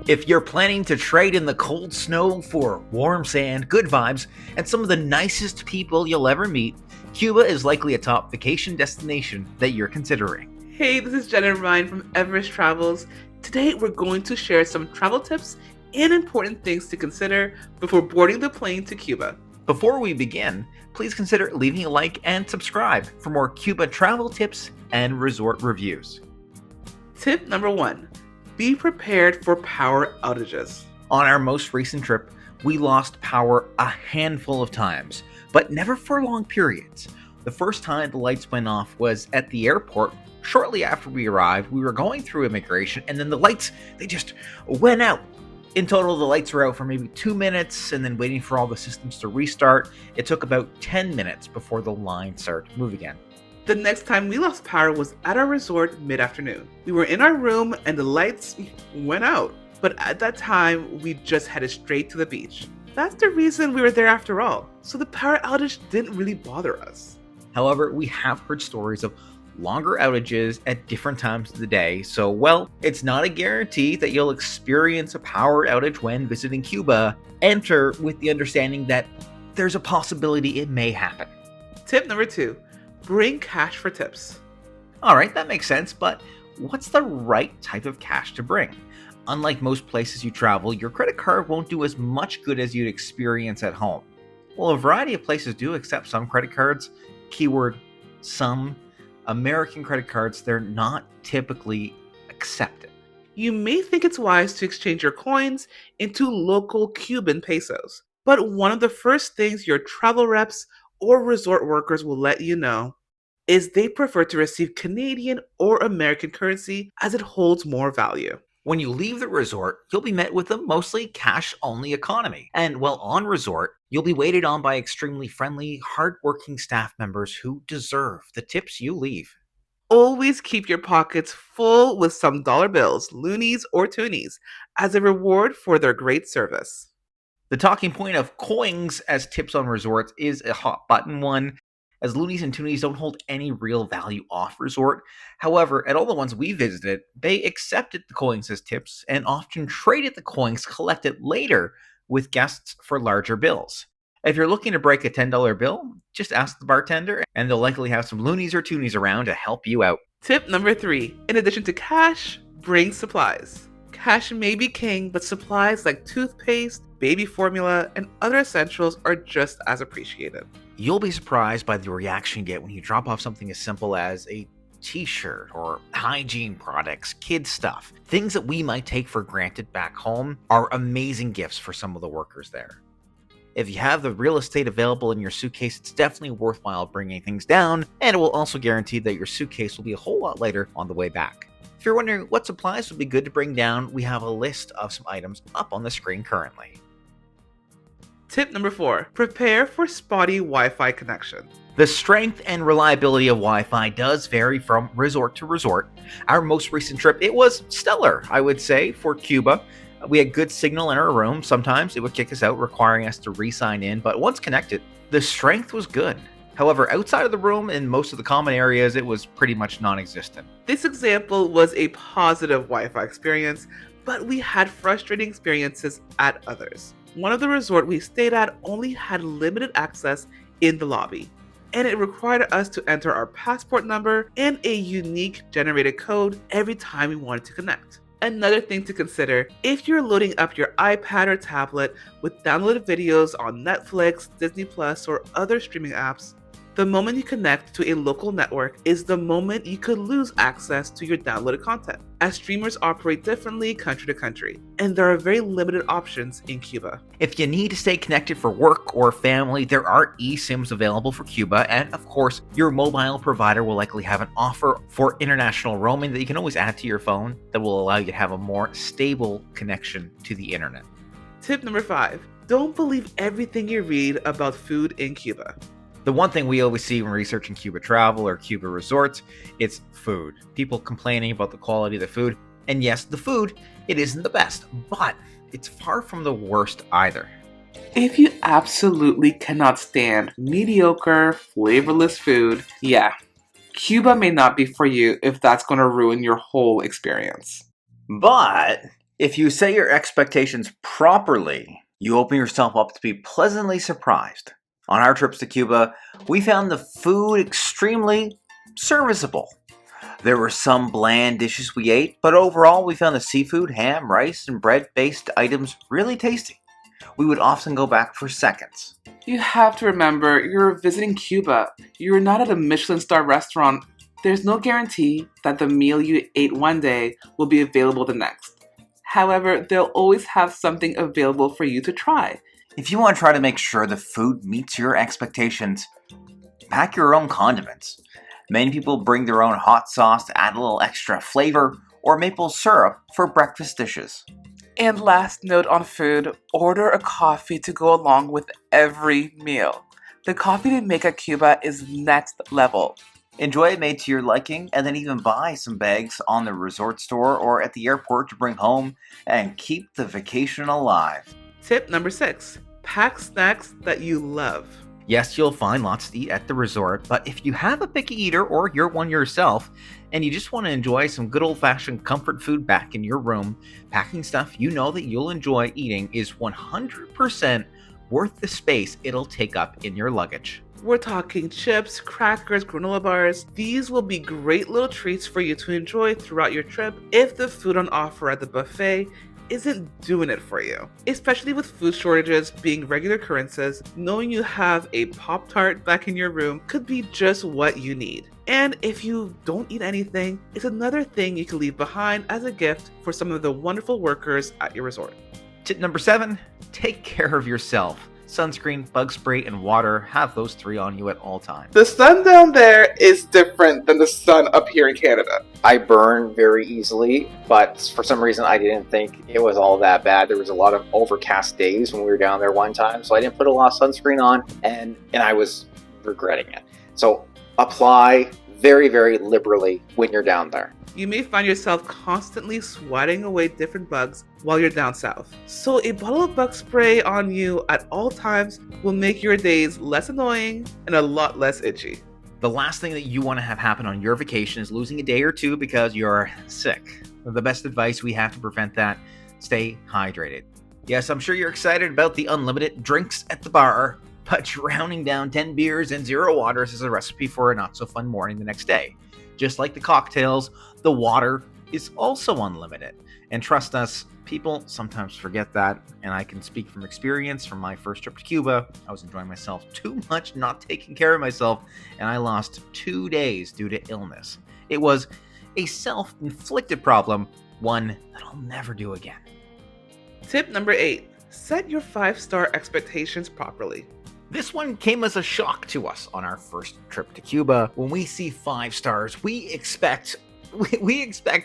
If you're planning to trade in the cold snow for warm sand, good vibes, and some of the nicest people you'll ever meet, Cuba is likely a top vacation destination that you're considering. Hey, this is Jen and Ryan from Everest Travels. Today we're going to share some travel tips and important things to consider before boarding the plane to Cuba. Before we begin, please consider leaving a like and subscribe for more Cuba travel tips and resort reviews. Tip number 1. Be prepared for power outages. On our most recent trip, we lost power a handful of times, but never for long periods. The first time the lights went off was at the airport. Shortly after we arrived, we were going through immigration, and then the lights, they just went out. In total, the lights were out for maybe 2 minutes, and then waiting for all the systems to restart, it took about 10 minutes before the line started to move again. The next time we lost power was at our resort mid-afternoon. We were in our room and the lights went out, but at that time, we just headed straight to the beach. That's the reason we were there after all, so the power outage didn't really bother us. However, we have heard stories of longer outages at different times of the day, so well, it's not a guarantee that you'll experience a power outage when visiting Cuba. Enter with the understanding that there's a possibility it may happen. Tip number 2. Bring cash for tips. Alright, that makes sense, but what's the right type of cash to bring? Unlike most places you travel, your credit card won't do as much good as you'd experience at home. While a variety of places do accept some credit cards, keyword some, American credit cards, they're not typically accepted. You may think it's wise to exchange your coins into local Cuban pesos, but one of the first things your travel reps or resort workers will let you know is they prefer to receive Canadian or American currency as it holds more value. When you leave the resort, you'll be met with a mostly cash-only economy. And while on resort, you'll be waited on by extremely friendly, hardworking staff members who deserve the tips you leave. Always keep your pockets full with some dollar bills, loonies, or toonies as a reward for their great service. The talking point of coins as tips on resorts is a hot button one, as loonies and toonies don't hold any real value off resort. However, at all the ones we visited, they accepted the coins as tips and often traded the coins collected later with guests for larger bills. If you're looking to break a $10 bill, just ask the bartender and they'll likely have some loonies or toonies around to help you out. Tip number 3. In addition to cash, bring supplies. Cash may be king, but supplies like toothpaste, baby formula, and other essentials are just as appreciated. You'll be surprised by the reaction you get when you drop off something as simple as a t-shirt or hygiene products, kid stuff. Things that we might take for granted back home are amazing gifts for some of the workers there. If you have the real estate available in your suitcase, it's definitely worthwhile bringing things down, and it will also guarantee that your suitcase will be a whole lot lighter on the way back. If you're wondering what supplies would be good to bring down, we have a list of some items up on the screen currently. Tip number 4. Prepare for spotty Wi-Fi connection. The strength and reliability of Wi-Fi does vary from resort to resort. Our most recent trip, it was stellar, I would say, for Cuba. We had good signal in our room. Sometimes it would kick us out, requiring us to re-sign in, but once connected, the strength was good. However, outside of the room, in most of the common areas, it was pretty much non-existent. This example was a positive Wi-Fi experience, but we had frustrating experiences at others. One of the resorts we stayed at only had limited access in the lobby, and it required us to enter our passport number and a unique generated code every time we wanted to connect. Another thing to consider, if you're loading up your iPad or tablet with downloaded videos on Netflix, Disney Plus, or other streaming apps, the moment you connect to a local network is the moment you could lose access to your downloaded content, as streamers operate differently country to country, and there are very limited options in Cuba. If you need to stay connected for work or family, there are eSIMs available for Cuba, and of course, your mobile provider will likely have an offer for international roaming that you can always add to your phone that will allow you to have a more stable connection to the internet. Tip number 5. Don't believe everything you read about food in Cuba. The one thing we always see when researching Cuba travel or Cuba resorts, it's food. People complaining about the quality of the food. And yes, the food, it isn't the best, but it's far from the worst either. If you absolutely cannot stand mediocre, flavorless food, yeah, Cuba may not be for you if that's going to ruin your whole experience. But If you set your expectations properly, you open yourself up to be pleasantly surprised. On our trips to Cuba, we found the food extremely serviceable. There were some bland dishes we ate, but overall we found the seafood, ham, rice, and bread-based items really tasty. We would often go back for seconds. You have to remember, you're visiting Cuba. You're not at a Michelin star restaurant. There's no guarantee that the meal you ate one day will be available the next. However, they'll always have something available for you to try. If you want to try to make sure the food meets your expectations, pack your own condiments. Many people bring their own hot sauce to add a little extra flavor, or maple syrup for breakfast dishes. And last note on food, order a coffee to go along with every meal. The coffee they make at Cuba is next level. Enjoy it made to your liking, and then even buy some bags on the resort store or at the airport to bring home and keep the vacation alive. Tip number 6, pack snacks that you love. Yes, you'll find lots to eat at the resort, but if you have a picky eater or you're one yourself, and you just want to enjoy some good old-fashioned comfort food back in your room, packing stuff you know that you'll enjoy eating is 100% worth the space it'll take up in your luggage. We're talking chips, crackers, granola bars. These will be great little treats for you to enjoy throughout your trip if the food on offer at the buffet isn't doing it for you. Especially with food shortages being regular occurrences, knowing you have a Pop-Tart back in your room could be just what you need. And if you don't eat anything, it's another thing you can leave behind as a gift for some of the wonderful workers at your resort. Tip number 7, take care of yourself. Sunscreen, bug spray, and water, have those 3 on you at all times. The sun down there is different than the sun up here in Canada. I burn very easily, but for some reason I didn't think it was all that bad. There was a lot of overcast days when we were down there one time, so I didn't put a lot of sunscreen on, and I was regretting it. So apply very, very liberally when you're down there. You may find yourself constantly swatting away different bugs while you're down south. So a bottle of bug spray on you at all times will make your days less annoying and a lot less itchy. The last thing that you want to have happen on your vacation is losing a day or two because you're sick. The best advice we have to prevent that, stay hydrated. Yes, I'm sure you're excited about the unlimited drinks at the bar, but drowning down 10 beers and 0 waters is a recipe for a not so fun morning the next day. Just like the cocktails, the water is also unlimited. And trust us, people sometimes forget that, and I can speak from experience from my first trip to Cuba. I was enjoying myself too much, not taking care of myself, and I lost 2 days due to illness. It was a self-inflicted problem, one that I'll never do again. Tip number 8, set your 5-star expectations properly. This one came as a shock to us on our first trip to Cuba. When we see 5 stars, we expect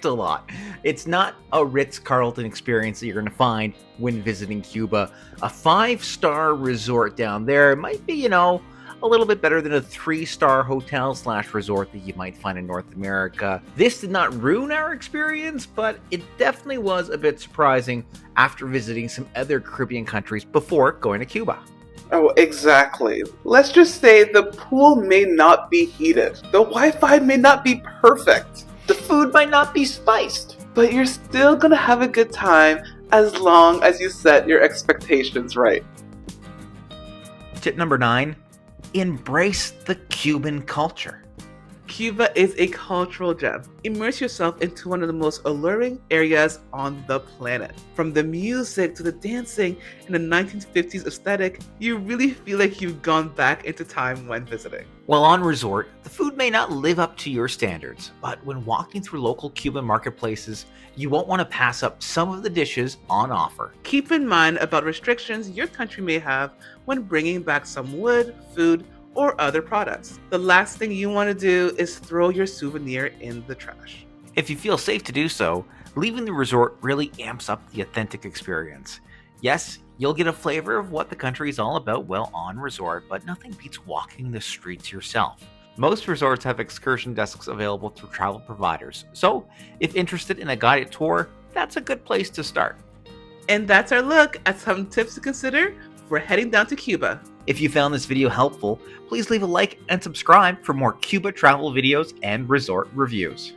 a lot. It's not a Ritz-Carlton experience that you're going to find when visiting Cuba. A 5-star resort down there might be, a little bit better than a 3-star hotel/resort that you might find in North America. This did not ruin our experience, but it definitely was a bit surprising after visiting some other Caribbean countries before going to Cuba. Oh, exactly. Let's just say the pool may not be heated. The Wi-Fi may not be perfect. The food might not be spiced, but you're still gonna have a good time as long as you set your expectations right. Tip number 9, embrace the Cuban culture. Cuba is a cultural gem. Immerse yourself into one of the most alluring areas on the planet. From the music to the dancing and the 1950s aesthetic, you really feel like you've gone back into time when visiting. While on resort, the food may not live up to your standards, but when walking through local Cuban marketplaces, you won't want to pass up some of the dishes on offer. Keep in mind about restrictions your country may have when bringing back some wood, food, or other products. The last thing you want to do is throw your souvenir in the trash. If you feel safe to do so, leaving the resort really amps up the authentic experience. Yes, you'll get a flavor of what the country is all about while on resort, but nothing beats walking the streets yourself. Most resorts have excursion desks available through travel providers, so if interested in a guided tour, that's a good place to start. And that's our look at some tips to consider for heading down to Cuba. If you found this video helpful, please leave a like and subscribe for more Cuba travel videos and resort reviews.